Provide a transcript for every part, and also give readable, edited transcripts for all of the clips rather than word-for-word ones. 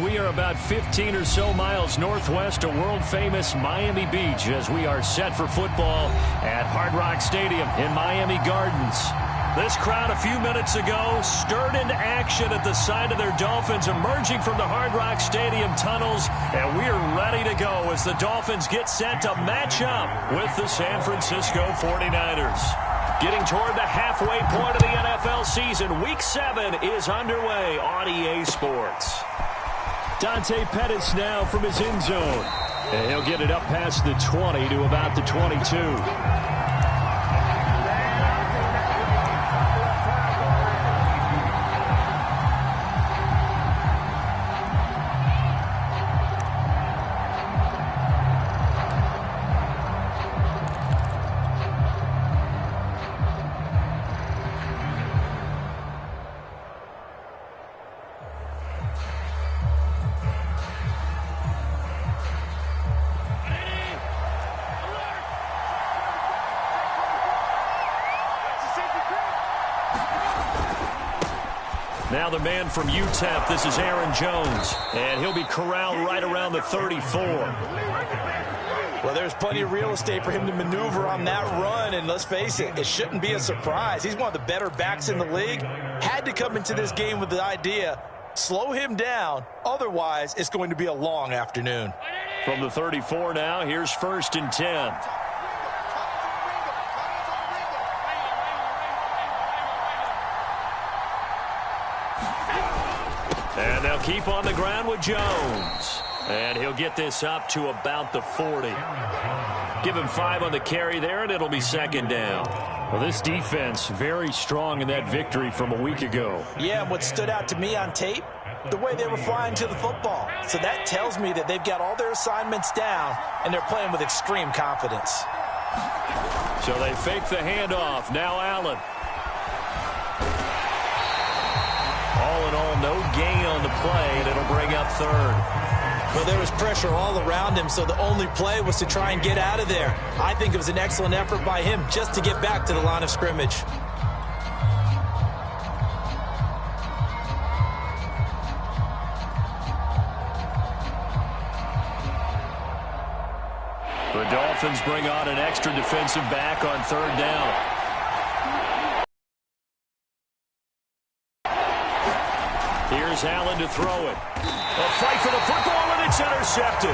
We are about 15 or so miles northwest of world-famous Miami Beach as we are set for football at Hard Rock Stadium in Miami Gardens. This crowd a few minutes ago stirred into action at the sight of their Dolphins emerging from the Hard Rock Stadium tunnels, and we are ready to go as the Dolphins get set to match up with the San Francisco 49ers. Getting toward the halfway point of the NFL season, Week 7 is underway on EA Sports. Dante Pettis now from his end zone, and he'll get it up past the 20 to about the 22. Now the man from UTEP, this is Aaron Jones, and he'll be corralled right around the 34. Well, there's plenty of real estate for him to maneuver on that run, and let's face it, it shouldn't be a surprise. He's one of the better backs in the league. Had to come into this game with the idea, slow him down, otherwise it's going to be a long afternoon. From the 34 now, here's 1st and 10. And they'll keep on the ground with Jones. And he'll get this up to about the 40. Give him 5 on the carry there, and it'll be 2nd down. Well, this defense very strong in that victory from a week ago. Yeah, and what stood out to me on tape, the way they were flying to the football. So that tells me that they've got all their assignments down, and they're playing with extreme confidence. So they fake the handoff. Now Allen. All in all, no gain on the play, and it'll bring up 3rd. Well, there was pressure all around him, so the only play was to try and get out of there. I think it was an excellent effort by him just to get back to the line of scrimmage. The Dolphins bring on an extra defensive back on 3rd down. Here's Allen to throw it. A fight for the football, and it's intercepted.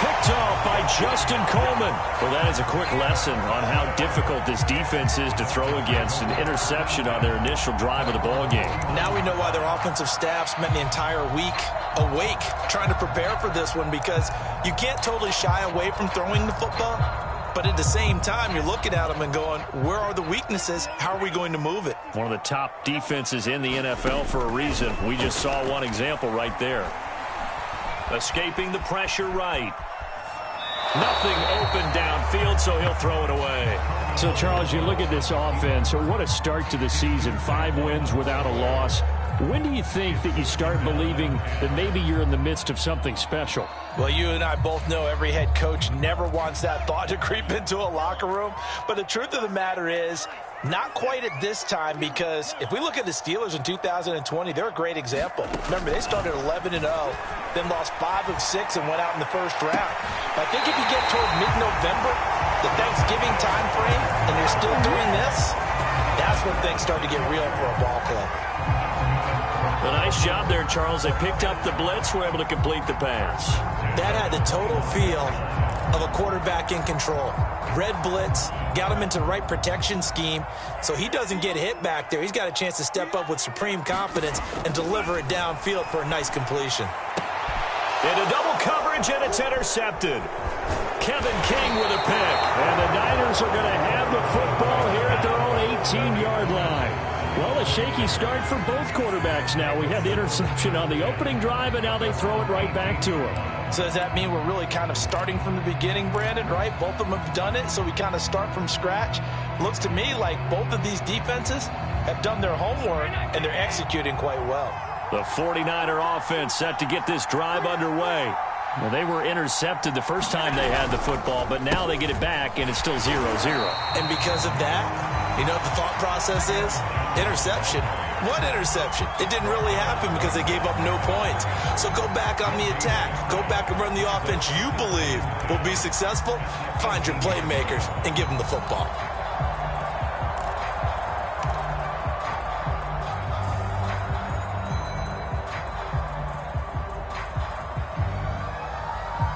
Picked off by Justin Coleman. Well, that is a quick lesson on how difficult this defense is to throw against. An interception on their initial drive of the ball game. Now we know why their offensive staff spent the entire week awake trying to prepare for this one, because you can't totally shy away from throwing the football. But at the same time, you're looking at them and going, where are the weaknesses? How are we going to move it? One of the top defenses in the NFL for a reason. We just saw one example right there. Escaping the pressure right. Nothing open downfield, so he'll throw it away. So, Charles, you look at this offense. What a start to the season. 5 wins without a loss. When do you think that you start believing that maybe you're in the midst of something special? Well, you and I both know every head coach never wants that thought to creep into a locker room. But the truth of the matter is, not quite at this time, because if we look at the Steelers in 2020, they're a great example. Remember, they started 11-0, then lost 5 of 6 and went out in the 1st round. But I think if you get toward mid-November, the Thanksgiving time frame, and you're still doing this, that's when things start to get real for a ball club. A nice job there, Charles. They picked up the blitz, were able to complete the pass. That had the total feel of a quarterback in control. Red blitz, got him into the right protection scheme, so he doesn't get hit back there. He's got a chance to step up with supreme confidence and deliver it downfield for a nice completion. Into double coverage, and it's intercepted. Kevin King with a pick. And the Niners are going to have the football here at their own 18-yard line. Well, a shaky start for both quarterbacks now. We had the interception on the opening drive, and now they throw it right back to him. So does that mean we're really kind of starting from the beginning, Brandon, right? Both of them have done it, so we kind of start from scratch. Looks to me like both of these defenses have done their homework, and they're executing quite well. The 49er offense set to get this drive underway. Well, they were intercepted the first time they had the football, but now they get it back, and it's still 0-0. And because of that, you know what the thought process is? Interception. What interception? It didn't really happen because they gave up no points. So go back on the attack. Go back and run the offense you believe will be successful. Find your playmakers and give them the football.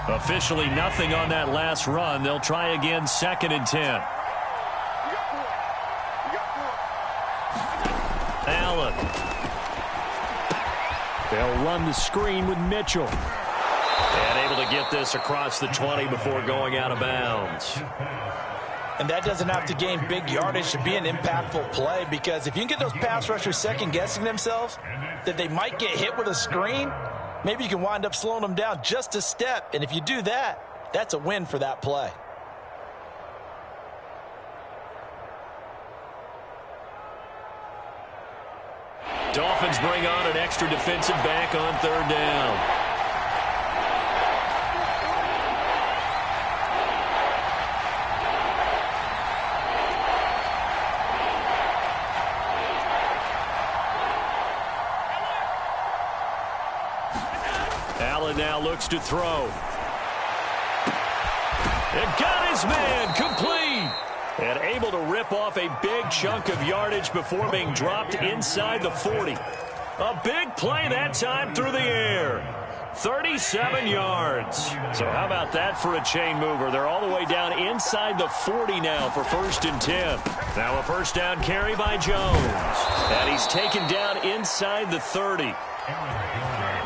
Officially nothing on that last run. They'll try again, 2nd and 10. Allen. They'll run the screen with Mitchell. And able to get this across the 20 before going out of bounds. And that doesn't have to gain big yardage to be an impactful play, because if you can get those pass rushers second-guessing themselves that they might get hit with a screen, maybe you can wind up slowing them down just a step. And if you do that, that's a win for that play. Dolphins bring on an extra defensive back on 3rd down. Allen now looks to throw. And got his man complete. And able to rip off a big chunk of yardage before being dropped inside the 40. A big play that time through the air. 37 yards. So how about that for a chain mover? They're all the way down inside the 40 now for 1st and 10. Now a 1st down carry by Jones. And he's taken down inside the 30.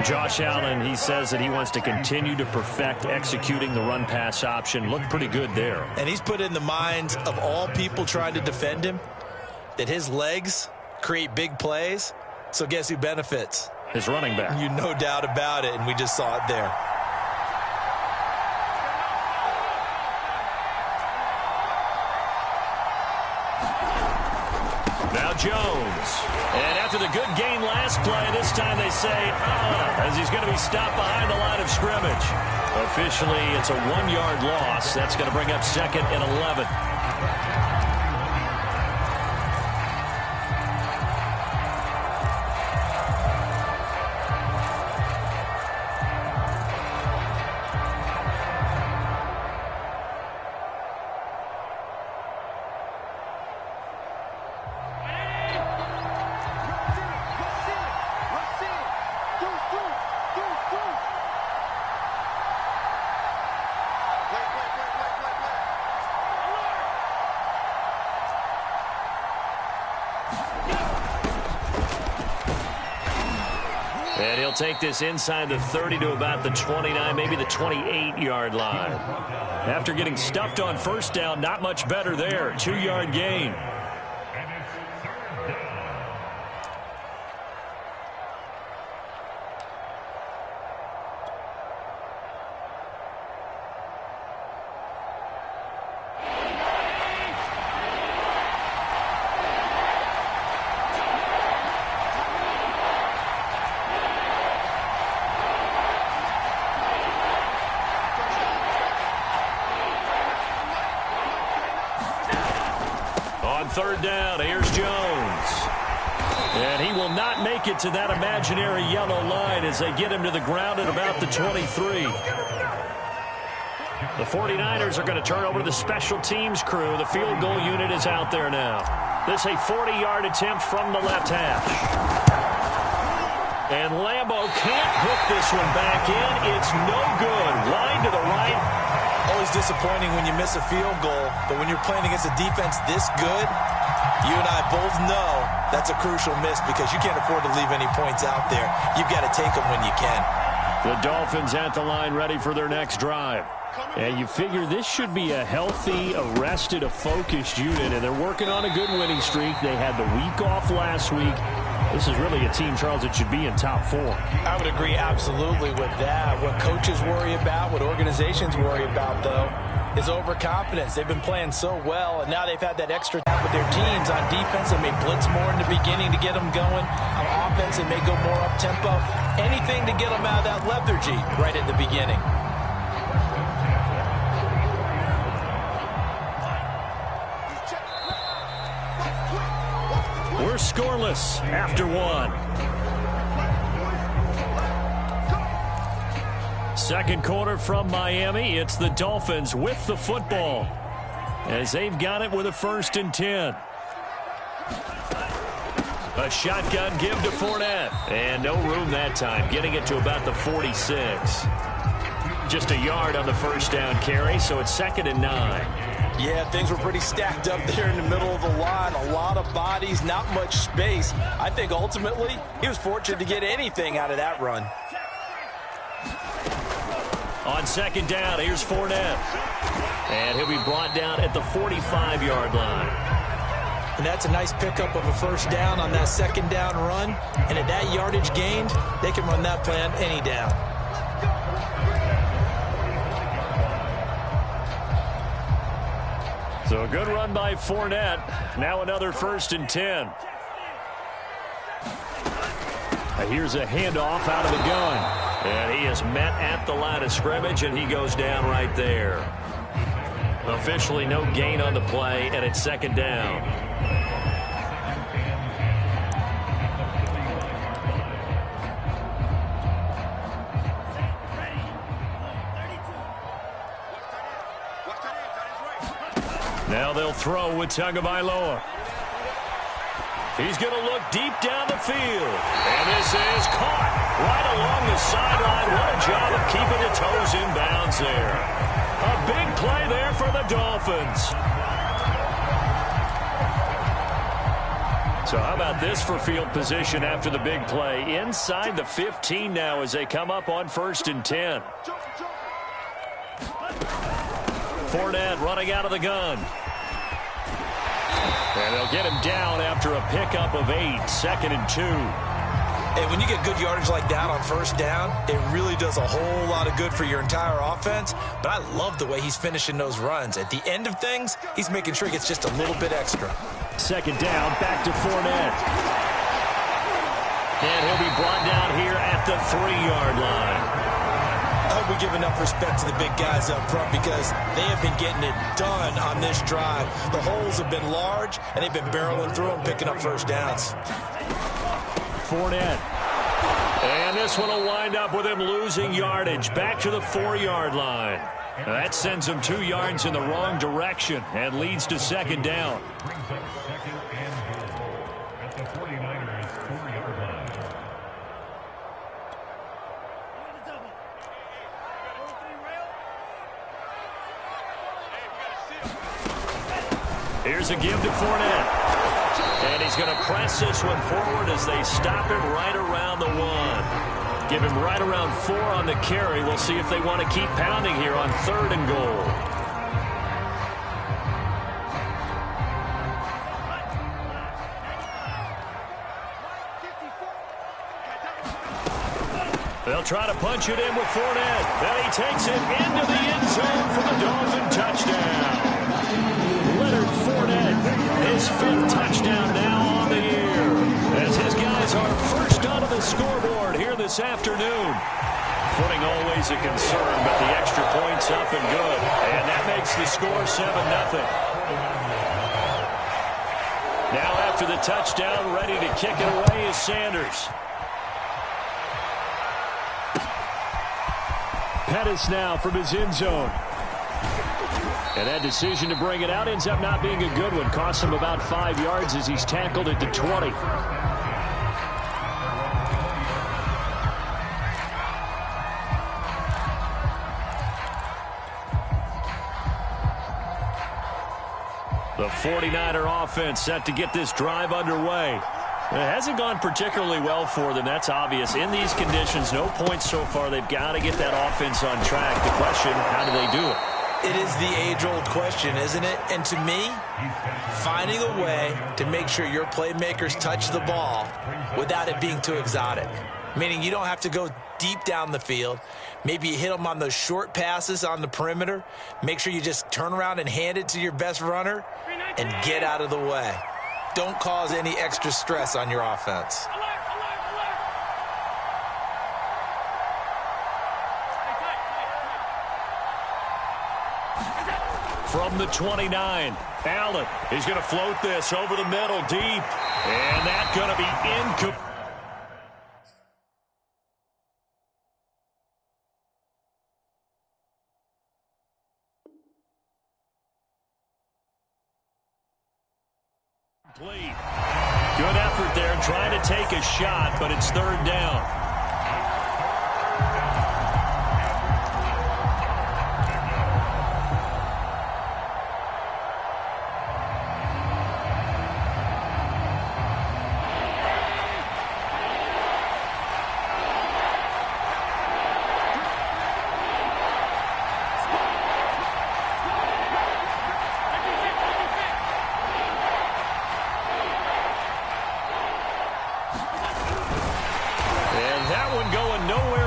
Josh Allen, he says that he wants to continue to perfect executing the run-pass option. Looked pretty good there. And he's put in the minds of all people trying to defend him that his legs create big plays. So guess who benefits? His running back. You no doubt about it, and we just saw it there. Now Jones. And after the good gain last play, this time they say, as he's going to be stopped behind the line of scrimmage. Officially, it's a 1-yard loss. That's going to bring up 2nd and 11. And he'll take this inside the 30 to about the 29, maybe the 28-yard line. After getting stuffed on 1st down, not much better there. 2-yard gain. On 3rd down, here's Jones. And he will not make it to that imaginary yellow line as they get him to the ground at about the 23. The 49ers are going to turn over to the special teams crew. The field goal unit is out there now. This is a 40-yard attempt from the left hash. And Lambeau can't hook this one back in. It's no good. Wide to the right. Always disappointing when you miss a field goal, but when you're playing against a defense this good, you and I both know that's a crucial miss because you can't afford to leave any points out there. You've got to take them when you can. The Dolphins at the line ready for their next drive. And you figure this should be a healthy, arrested, a focused unit, and they're working on a good winning streak. They had the week off last week. This is really a team, Charles, that should be in top 4. I would agree absolutely with that. What coaches worry about, what organizations worry about, though, is overconfidence. They've been playing so well, and now they've had that extra time with their teams. On defense, they may blitz more in the beginning to get them going. On offense, they may go more up-tempo. Anything to get them out of that lethargy right at the beginning. We're scoreless after one. Second quarter from Miami. It's the Dolphins with the football as they've got it with a 1st and 10. A shotgun give to Fournette. And no room that time, getting it to about the 46. Just a yard on the first down carry, so it's 2nd and 9. Yeah, things were pretty stacked up there in the middle of the line. A lot of bodies, not much space. I think ultimately he was fortunate to get anything out of that run. On 2nd down, here's Fournette. And he'll be brought down at the 45-yard line. And that's a nice pickup of a 1st down on that 2nd down run. And at that yardage gained, they can run that play on any down. So a good run by Fournette. Now another 1st and 10. Here's a handoff out of the gun. And he is met at the line of scrimmage, and he goes down right there. Officially no gain on the play, and it's 2nd down. Now they'll throw with Tagovailoa. He's going to look deep down the field. And this is caught right along the sideline. What a job of keeping the toes in bounds there. A big play there for the Dolphins. So how about this for field position after the big play? Inside the 15 now as they come up on 1st and 10. Fournette running out of the gun. And they'll get him down after a pickup of 8, 2nd and 2. Hey, when you get good yardage like that on 1st down, it really does a whole lot of good for your entire offense. But I love the way he's finishing those runs. At the end of things, he's making sure he gets just a little bit extra. 2nd down, back to Fournette. And he'll be brought down here at the 3-yard line. I hope we give enough respect to the big guys up front because they have been getting it done on this drive. The holes have been large, and they've been barreling through them, picking up 1st downs. Fournette. And this one will wind up with him losing yardage. Back to the 4-yard line. That sends him 2 yards in the wrong direction and leads to 2nd down. Here's a give to Fournette. And he's going to press this one forward as they stop him right around the 1. Give him right around 4 on the carry. We'll see if they want to keep pounding here on 3rd and goal. They'll try to punch it in with Fournette. Then he takes it into the end zone for the Dolphin touchdown. Fournette, his 5th touchdown now on the year, as his guys are first onto the scoreboard here this afternoon. Footing always a concern, but the extra point's up and good, and that makes the score 7-0. Now after the touchdown, ready to kick it away is Sanders. Pettis now from his end zone. And that decision to bring it out ends up not being a good one. Costs him about 5 yards as he's tackled at the 20. The 49er offense set to get this drive underway. It hasn't gone particularly well for them. That's obvious. In these conditions, no points so far. They've got to get that offense on track. The question, how do they do it? It is the age-old question, isn't it? And to me, finding a way to make sure your playmakers touch the ball without it being too exotic. Meaning you don't have to go deep down the field. Maybe you hit them on those short passes on the perimeter. Make sure you just turn around and hand it to your best runner and get out of the way. Don't cause any extra stress on your offense. from the 29. Allen, he's going to float this over the middle deep. And that's going to be incomplete. Good effort there trying to take a shot, but it's third down.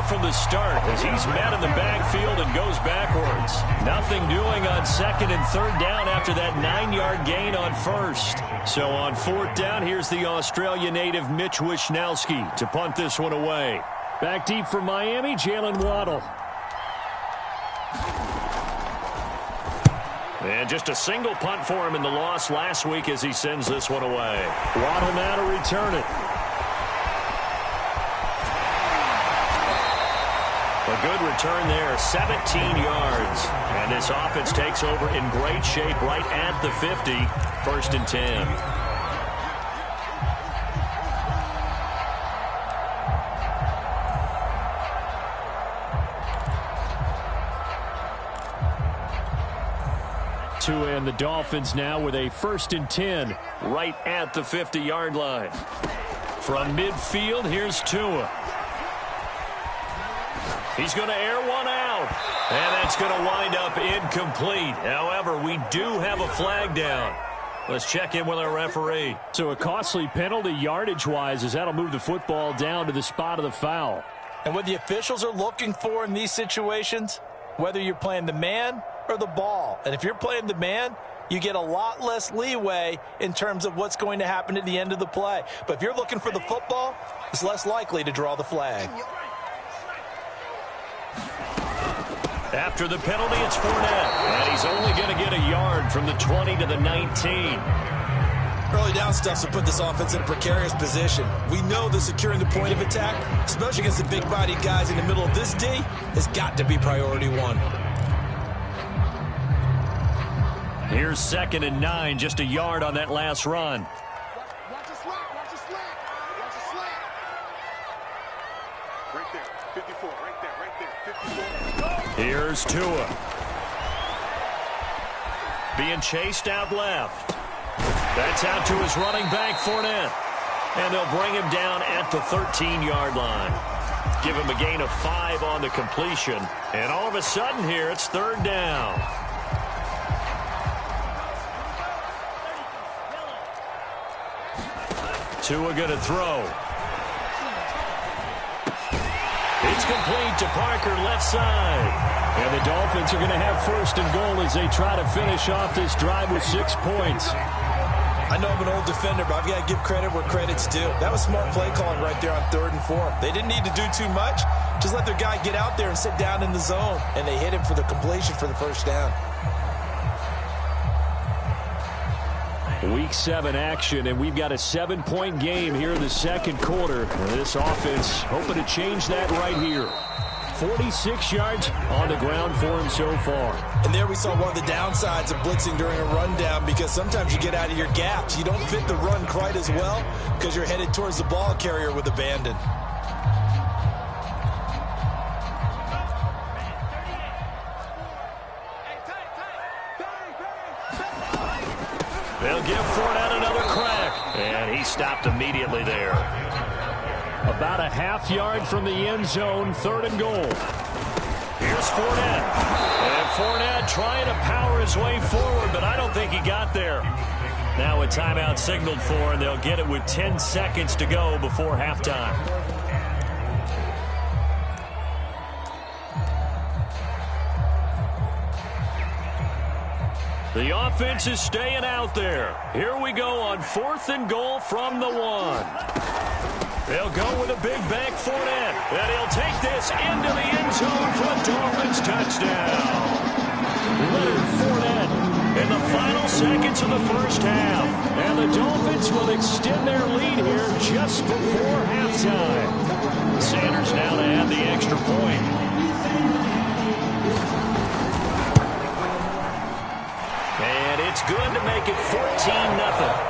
From the start as he's met in the backfield and goes backwards. Nothing doing on second and third down after that 9-yard gain on first. So on fourth down, here's the Australia native Mitch Wishnowsky to punt this one away. Back deep for Miami, Jalen Waddle. And just a single punt for him in the loss last week as he sends this one away. Waddle now to return it. A good return there, 17 yards. And this offense takes over in great shape right at the 50. First and 10. Tua and the Dolphins now with a first and 10 right at the 50-yard line. From midfield, here's Tua. He's going to air one out, and that's going to wind up incomplete. However, we do have a flag down. Let's check in with our referee. So a costly penalty yardage-wise as that'll move the football down to the spot of the foul. And what the officials are looking for in these situations, whether you're playing the man or the ball, and if you're playing the man, you get a lot less leeway in terms of what's going to happen at the end of the play. But if you're looking for the football, it's less likely to draw the flag. After the penalty, it's Fournette. And he's only going to get a yard from the 20 to the 19. Early down stuff will put this offense in a precarious position. We know that securing the point of attack, especially against the big-bodied guys in the middle of this D, has got to be priority one. Here's second and 9, just a yard on that last run. Watch a slap, watch a slap, watch a slap. Right there, 54, right there, 54. Here's Tua. Being chased out left. That's out to his running back, Fournette. And they'll bring him down at the 13-yard line. Give him a gain of 5 on the completion. And all of a sudden here, it's third down. Tua going to throw. It's complete to Parker, left side. And the Dolphins are going to have first and goal as they try to finish off this drive with 6 points. I know I'm an old defender, but I've got to give credit where credit's due. That was smart play calling right there on 3rd and 4. They didn't need to do too much. Just let their guy get out there and sit down in the zone. And they hit him for the completion for the first down. Week 7 action, and we've got a 7-point game here in the second quarter. This offense hoping to change that right here. 46 yards on the ground for him so far. And there we saw one of the downsides of blitzing during a rundown, because sometimes you get out of your gaps. You don't fit the run quite as well because you're headed towards the ball carrier with abandon. They'll give Fournette another crack. And he stopped immediately there. About a half yard from the end zone, 3rd and goal. Here's Fournette. And Fournette trying to power his way forward, but I don't think he got there. Now a timeout signaled for, and they'll get it with 10 seconds to go before halftime. The offense is staying out there. Here we go on 4th and goal from the 1. They'll go with a big bank Fournette, and he'll take this into the end zone for a Dolphins touchdown. Leonard Fournette seconds of the first half. And the Dolphins will extend their lead here just before halftime. Sanders now to add the extra point. And it's good to make it 14-0.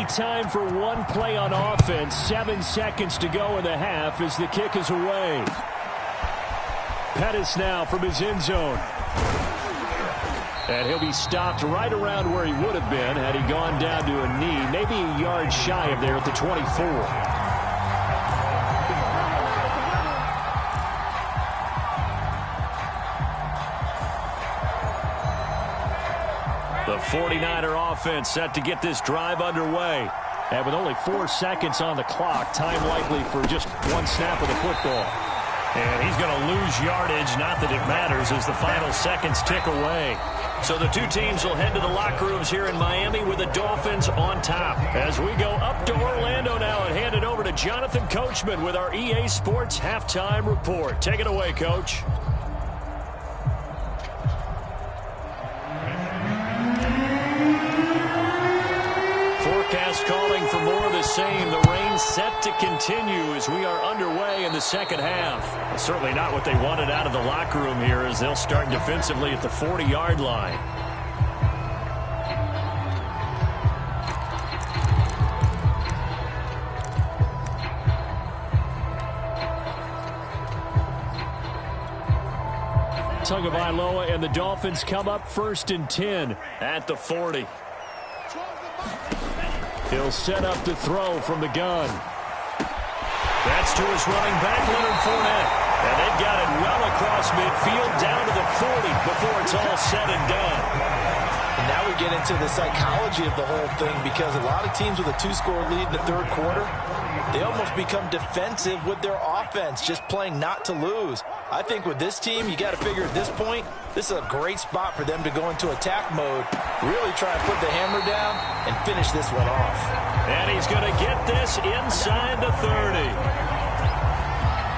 Time for one play on offense. 7 seconds to go in the half as the kick is away. Pettis now from his end zone. And he'll be stopped right around where he would have been had he gone down to a knee, maybe a yard shy of there at the 24. The 49er offense set to get this drive underway. And with only 4 seconds on the clock, time likely for just one snap of the football. And he's going to lose yardage, not that it matters, as the final seconds tick away. So the two teams will head to the locker rooms here in Miami with the Dolphins on top. As we go up to Orlando now and hand it over to Jonathan Coachman with our EA Sports Halftime Report. Take it away, Coach. Forecast calling for more of the same. The rain set to continue as we are underway in the second half. Certainly not what they wanted out of the locker room here as they'll start defensively at the 40-yard line. Tagovailoa and the Dolphins come up 1st and 10 at the 40. He'll set up to throw from the gun. That's to his running back, Leonard Fournette. And they've got it well across midfield down to the 40 before it's all said and done. And now we get into the psychology of the whole thing because a lot of teams with a 2-score lead in the third quarter, they almost become defensive with their offense, just playing not to lose. I think with this team, you got to figure at this point, this is a great spot for them to go into attack mode, really try and put the hammer down and finish this one off. And he's going to get this inside the 30.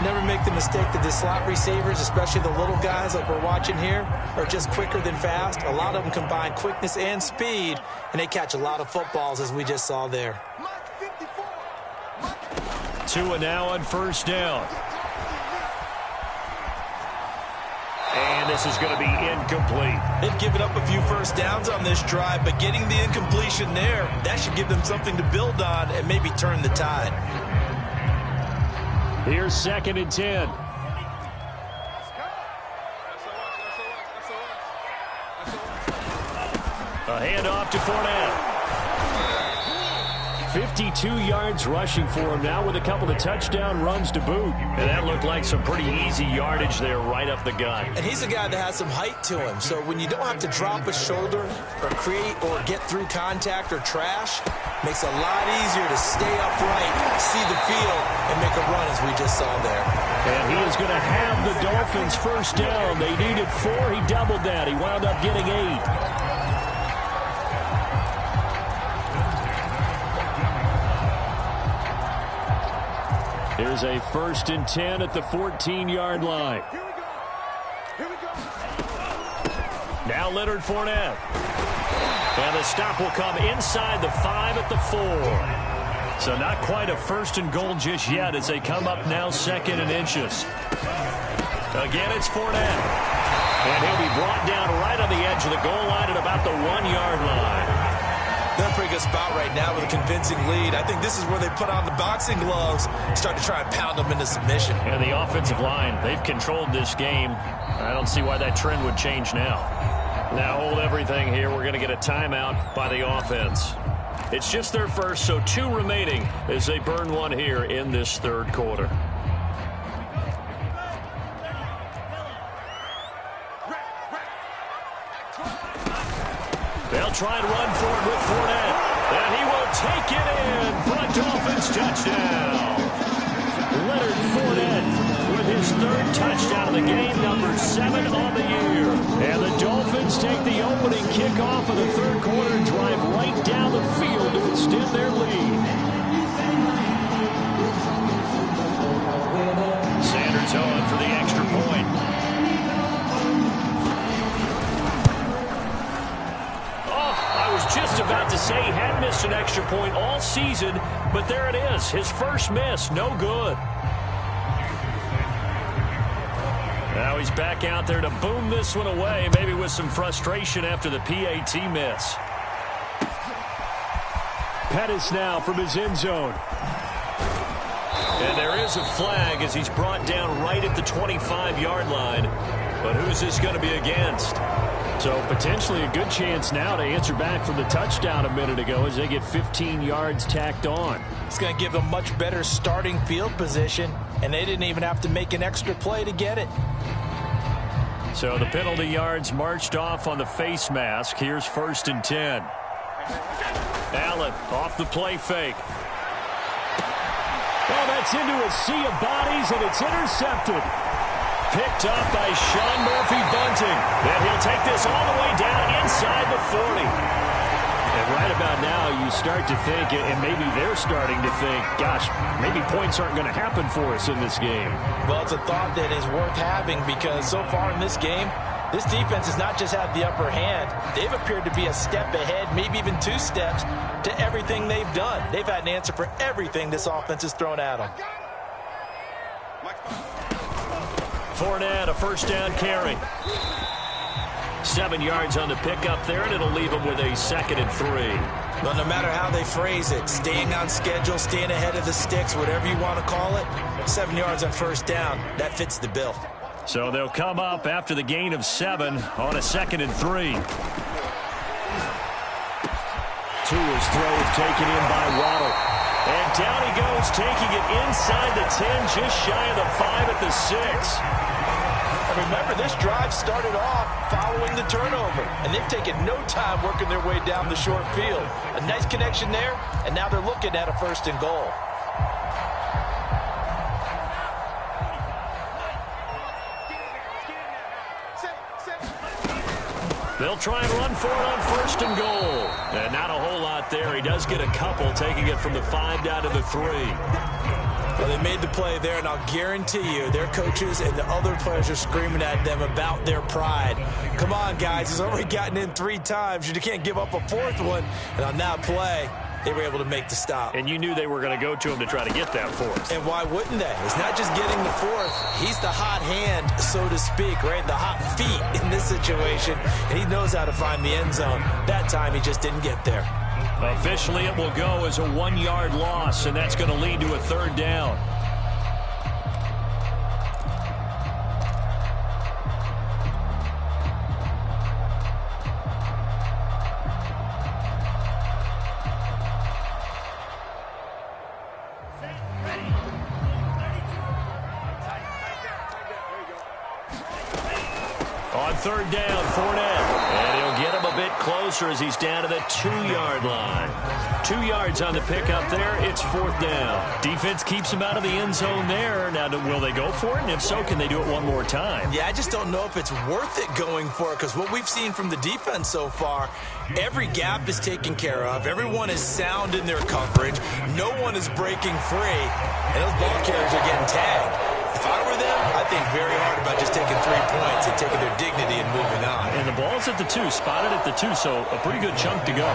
Never make the mistake that the slot receivers, especially the little guys like we're watching here, are just quicker than fast. A lot of them combine quickness and speed, and they catch a lot of footballs, as we just saw there. Tua now on 1st down. And this is going to be incomplete. They've given up a few first downs on this drive, but getting the incompletion there, that should give them something to build on and maybe turn the tide. Here's 2nd and 10. A handoff to Fournette. 52 yards rushing for him now with a couple of touchdown runs to boot. And that looked like some pretty easy yardage there right up the gut. And he's a guy that has some height to him. So when you don't have to drop a shoulder or create or get through contact or trash, makes it a lot easier to stay upright, see the field, and make a run as we just saw there. And he is going to have the Dolphins 1st down. They needed 4. He doubled that. He wound up getting 8. Here's a 1st and 10 at the 14-yard line. Here we go. Now Leonard Fournette. And the stop will come inside the 5 at the 4. So not quite a 1st and goal just yet as they come up now 2nd and inches. Again, it's Fournette. And he'll be brought down right on the edge of the goal line at about the 1-yard line. They're in a pretty good spot right now with a convincing lead. I think this is where they put on the boxing gloves, start to try and pound them into submission. And the offensive line, they've controlled this game. I don't see why that trend would change now. Now hold everything here. We're going to get a timeout by the offense. It's just their first, so 2 remaining as they burn one here in this third quarter. They'll try and run for it with Fournette. And he will take it in for a Dolphins touchdown. Leonard Fournette with his 3rd touchdown of the game, number 7 on the year. And the Dolphins take the opening kickoff of the third quarter and drive right down the field to extend their lead. an extra point all season, but there it is. His first miss, no good. Now he's back out there to boom this one away, maybe with some frustration after the PAT miss. Pettis now from his end zone. And there is a flag as he's brought down right at the 25-yard line. But who's this going to be against? So potentially a good chance now to answer back from the touchdown a minute ago as they get 15 yards tacked on. It's going to give them much better starting field position, and they didn't even have to make an extra play to get it. So the penalty yards marched off on the face mask. Here's 1st and 10. Allen off the play fake. Well, that's into a sea of bodies, and it's intercepted. Picked up by Sean Murphy-Bunting. And he'll take this all the way down inside the 40. And right about now, you start to think, and maybe they're starting to think, gosh, maybe points aren't going to happen for us in this game. Well, it's a thought that is worth having because so far in this game, this defense has not just had the upper hand. They've appeared to be a step ahead, maybe even 2 steps, to everything they've done. They've had an answer for everything this offense has thrown at them. Fournette, a first down carry. 7 yards on the pickup there, and it'll leave them with a 2nd and 3. Well, no matter how they phrase it, staying on schedule, staying ahead of the sticks, whatever you want to call it, 7 yards on first down, that fits the bill. So they'll come up after the gain of 7 on a 2nd and 3. Tua's throw is taken in by Waddle. And down he goes, taking it inside the 10, just shy of the 5 at the 6. Remember, this drive started off following the turnover, and they've taken no time working their way down the short field. A nice connection there, and now they're looking at a 1st and goal. They'll try and run for it on 1st and goal. And not a whole lot there. He does get a couple, taking it from the 5 down to the 3. Well, they made the play there, and I'll guarantee you their coaches and the other players are screaming at them about their pride. Come on, guys. He's already gotten in 3 times. You can't give up a 4th one. And on that play, they were able to make the stop. And you knew they were going to go to him to try to get that 4th. And why wouldn't they? It's not just getting the 4th. He's the hot hand, so to speak, right? The hot feet in this situation. And he knows how to find the end zone. That time, he just didn't get there. Officially, it will go as a 1-yard loss, and that's going to lead to a 3rd down. On 3rd down, Fournette. And he'll get him a bit closer as he's down to the 2-yard line. 2 yards on the pickup there. It's 4th down. Defense keeps him out of the end zone there. Now, will they go for it? And if so, can they do it one more time? Yeah, I just don't know if it's worth it going for it because what we've seen from the defense so far, every gap is taken care of. Everyone is sound in their coverage. No one is breaking free. And those ball carriers are getting tagged. If I were them, I'd think very hard about just taking 3 points and taking their dignity and moving on. And the ball's at the 2, spotted at the 2, so a pretty good chunk to go.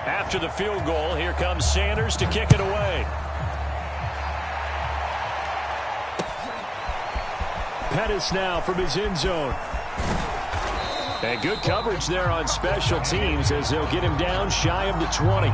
After the field goal, here comes Sanders to kick it away. Pettis now from his end zone. And good coverage there on special teams as they'll get him down shy of the 20.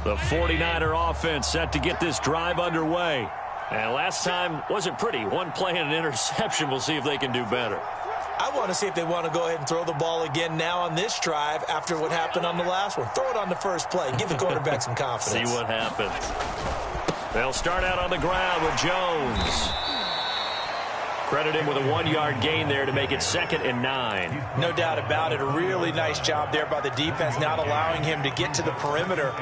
The 49er offense set to get this drive underway. And last time wasn't pretty. 1 play and an interception. We'll see if they can do better. I want to see if they want to go ahead and throw the ball again now on this drive after what happened on the last one. Throw it on the first play. Give the quarterback some confidence. See what happens. They'll start out on the ground with Jones. Credit him with a 1-yard gain there to make it 2nd and 9. No doubt about it. A really nice job there by the defense, not allowing him to get to the perimeter.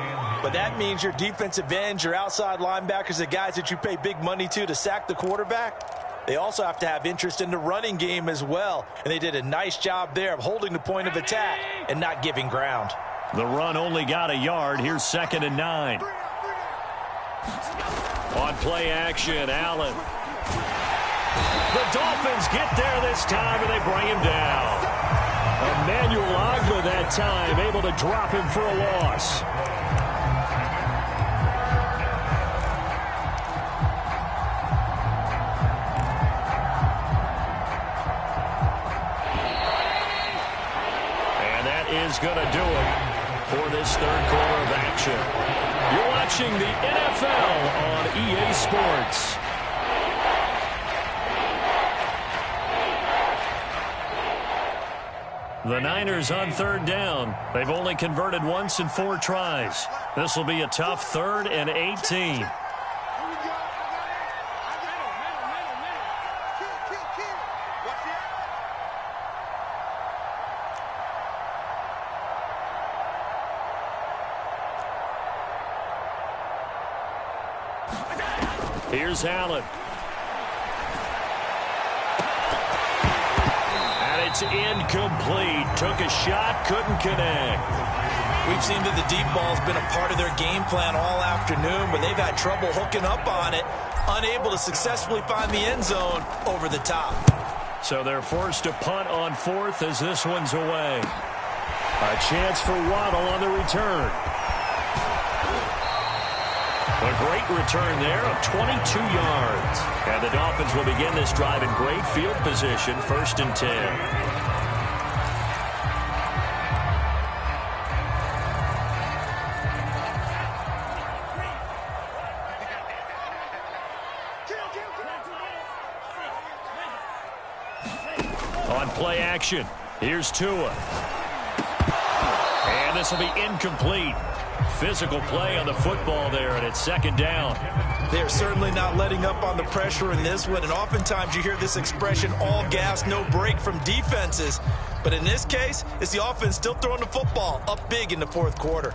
But that means your defensive ends, your outside linebackers, the guys that you pay big money to sack the quarterback, they also have to have interest in the running game as well. And they did a nice job there of holding the point of attack and not giving ground. The run only got a yard. Here's 2nd and 9. On play action, Allen. The Dolphins get there this time, and they bring him down. Emmanuel Agba that time, able to drop him for a loss. And that is going to do it for this third quarter of action. You're watching the NFL on EA Sports. The Niners on 3rd down. They've only converted once in 4 tries. This will be a tough 3rd and 18. Here's Allen. And it's incomplete. Took a shot, couldn't connect. We've seen that the deep ball's been a part of their game plan all afternoon, but they've had trouble hooking up on it, unable to successfully find the end zone over the top. So they're forced to punt on 4th as this one's away. A chance for Waddle on the return. A great return there of 22 yards. And the Dolphins will begin this drive in great field position, 1st and 10. On play action, here's Tua. And this will be incomplete. Physical play on the football there, and it's 2nd down. They're certainly not letting up on the pressure in this one, and oftentimes you hear this expression, all gas, no break from defenses. But in this case, it's the offense still throwing the football up big in the 4th quarter.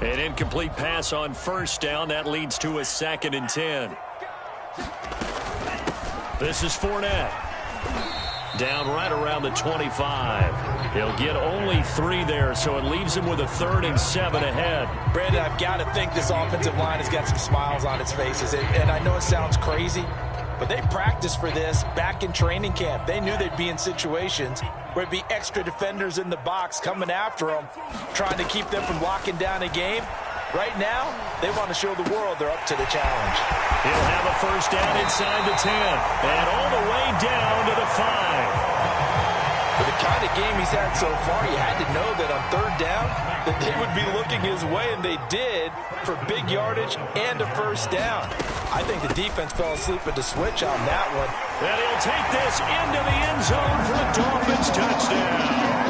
An incomplete pass on 1st down. That leads to a 2nd and 10. This is Fournette. Down right around the 25. He'll get only 3 there, so it leaves him with a 3rd and 7 ahead. Brandon, I've got to think this offensive line has got some smiles on its faces. And I know it sounds crazy, but they practiced for this back in training camp. They knew they'd be in situations where it'd be extra defenders in the box coming after them, trying to keep them from locking down a game. Right now, they want to show the world they're up to the challenge. He'll have a 1st down inside the 10, and all the way down to the 5. With the kind of game he's had so far, you had to know that on 3rd down that they would be looking his way, and they did, for big yardage and a 1st down. I think the defense fell asleep at the switch on that one. And he'll take this into the end zone for a Dolphins touchdown.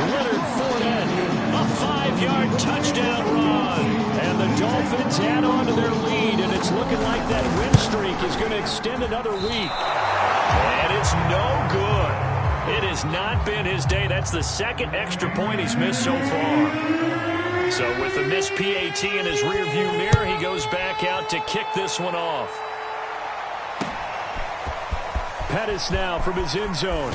Leonard Fournette, a 5-yard touchdown run. And the Dolphins add on to their lead, and it's looking like that win streak is going to extend another week. And it's no good. It has not been his day. That's the 2nd extra point he's missed so far. So with the missed PAT in his rearview mirror, he goes back out to kick this one off. Pettis now from his end zone.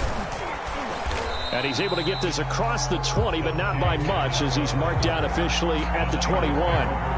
And he's able to get this across the 20, but not by much, as he's marked down officially at the 21.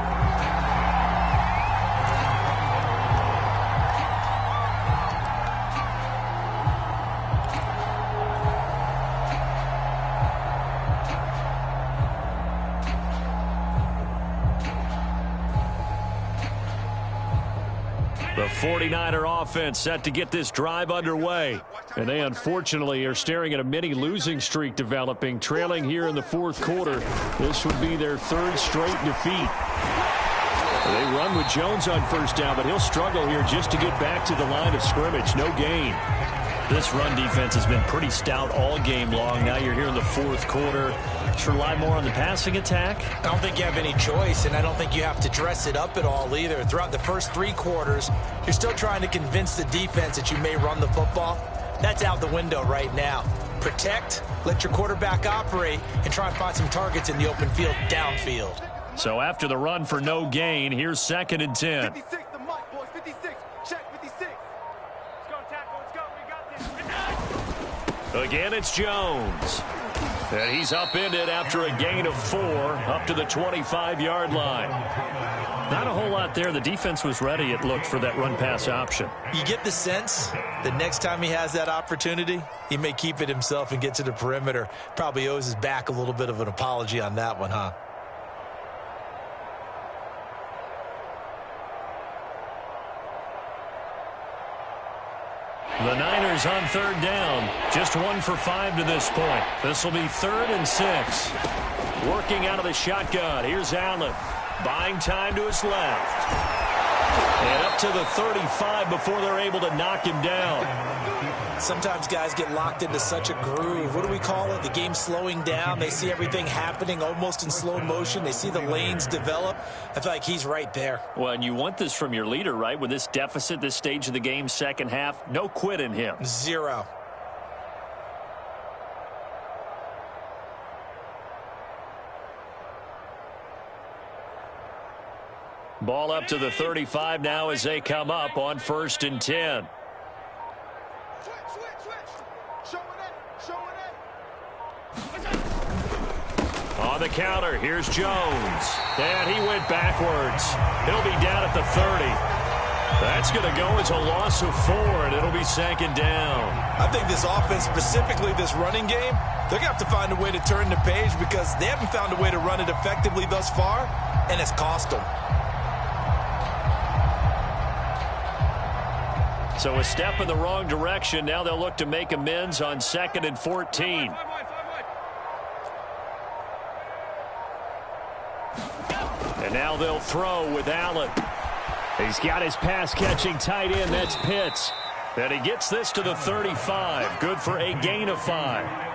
The 49er offense set to get this drive underway. And they unfortunately are staring at a mini losing streak developing, trailing here in the 4th quarter. This would be their 3rd straight defeat. They run with Jones on 1st down, but he'll struggle here just to get back to the line of scrimmage. No gain. This run defense has been pretty stout all game long. Now you're here in the 4th quarter. Should rely more on the passing attack? I don't think you have any choice, and I don't think you have to dress it up at all either. Throughout the first 3 quarters, you're still trying to convince the defense that you may run the football. That's out the window right now. Protect, let your quarterback operate, and try and find some targets in the open field downfield. So after the run for no gain, here's 2nd and 10. 56, the mic, boys. 56. Check 56. Let's go, tackle. Let's go. We got this. Again, it's Jones. And he's upended after a gain of 4 up to the 25-yard line. Not a whole lot there. The defense was ready, it looked, for that run-pass option. You get the sense that next time he has that opportunity, he may keep it himself and get to the perimeter. Probably owes his back a little bit of an apology on that one, huh? The Niners on 3rd down. Just 1 for 5 to this point. This will be 3rd and 6. Working out of the shotgun. Here's Allen. Buying time to his left. And up to the 35 before they're able to knock him down. Sometimes guys get locked into such a groove. What do we call it? The game slowing down. They see everything happening almost in slow motion. They see the lanes develop. I feel like he's right there. Well, and you want this from your leader, right? With this deficit, this stage of the game, second half, no quit in him. 0. Ball up to the 35 now as they come up on 1st and 10. Switch. Showing it. On the counter, here's Jones. And he went backwards. He'll be down at the 30. That's going to go as a loss of 4, and it'll be 2nd down. I think this offense, specifically this running game, they're going to have to find a way to turn the page because they haven't found a way to run it effectively thus far, and it's cost them. So a step in the wrong direction. Now they'll look to make amends on 2nd and 14. And now they'll throw with Allen. He's got his pass-catching tight end. That's Pitts. And he gets this to the 35. Good for a gain of 5.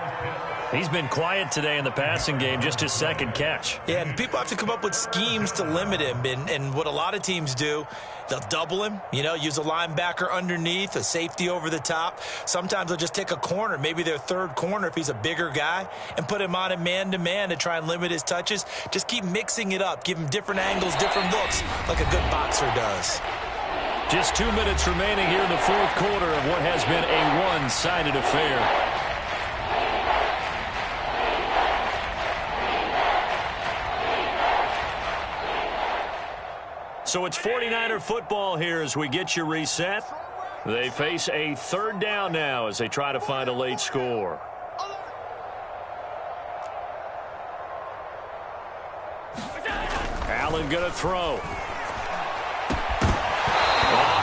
He's been quiet today in the passing game, just his 2nd catch. Yeah, and people have to come up with schemes to limit him. And what a lot of teams do, they'll double him, use a linebacker underneath, a safety over the top. Sometimes they'll just take a corner, maybe their 3rd corner if he's a bigger guy, and put him on a man-to-man to try and limit his touches. Just keep mixing it up. Give him different angles, different looks, like a good boxer does. Just 2 minutes remaining here in the 4th quarter of what has been a one-sided affair. So it's 49er football here as we get you reset. They face a 3rd down now as they try to find a late score. Allen going to throw.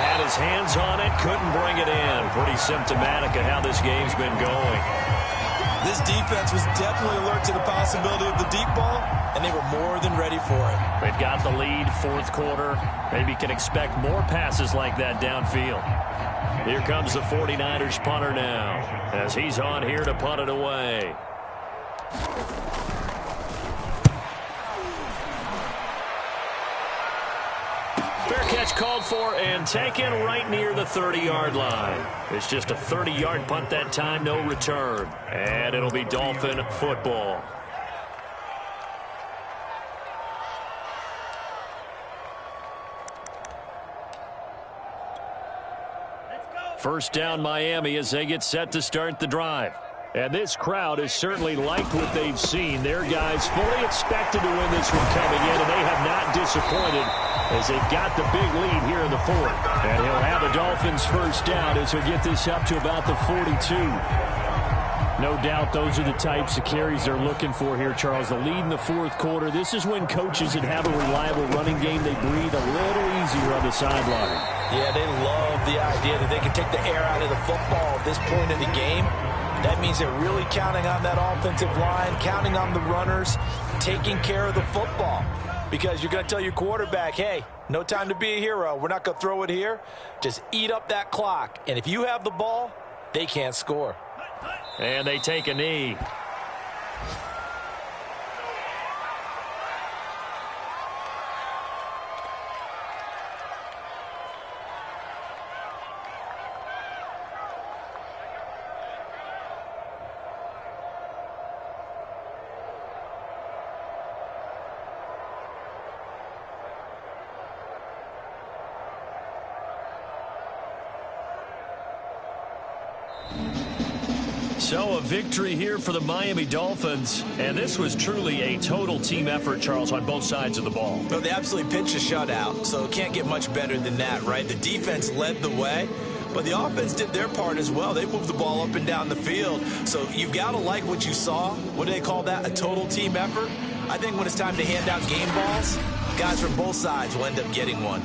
Had his hands on it, couldn't bring it in. Pretty symptomatic of how this game's been going. This defense was definitely alert to the possibility of the deep ball, and they were more than ready for it. They've got the lead, 4th quarter. Maybe can expect more passes like that downfield. Here comes the 49ers punter now, as he's on here to punt it away. Fair catch called for and taken right near the 30-yard line. It's just a 30-yard punt that time, no return. And it'll be Dolphin football. First down Miami as they get set to start the drive. And this crowd has certainly liked what they've seen. Their guys fully expected to win this one coming in, and they have not disappointed as they've got the big lead here in the 4th. And he'll have a Dolphins first down as he'll get this up to about the 42. No doubt those are the types of carries they're looking for here, Charles. The lead in the 4th quarter. This is when coaches that have a reliable running game, they breathe a little easier on the sideline. Yeah, they love the idea that they can take the air out of the football at this point in the game. That means they're really counting on that offensive line, counting on the runners, taking care of the football. Because you're going to tell your quarterback, hey, no time to be a hero. We're not going to throw it here. Just eat up that clock. And if you have the ball, they can't score. And they take a knee. So a victory here for the Miami Dolphins. And this was truly a total team effort, Charles, on both sides of the ball. Well, they absolutely pitched a shutout, so it can't get much better than that, right? The defense led the way, but the offense did their part as well. They moved the ball up and down the field. So you've got to like what you saw. What do they call that? A total team effort? I think when it's time to hand out game balls, guys from both sides will end up getting one.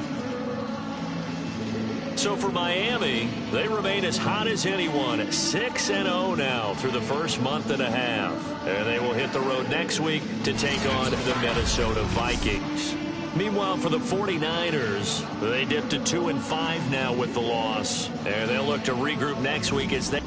So for Miami, they remain as hot as anyone at 6-0 now through the first month and a half. And they will hit the road next week to take on the Minnesota Vikings. Meanwhile, for the 49ers, they dipped to 2-5 now with the loss. And they'll look to regroup next week as they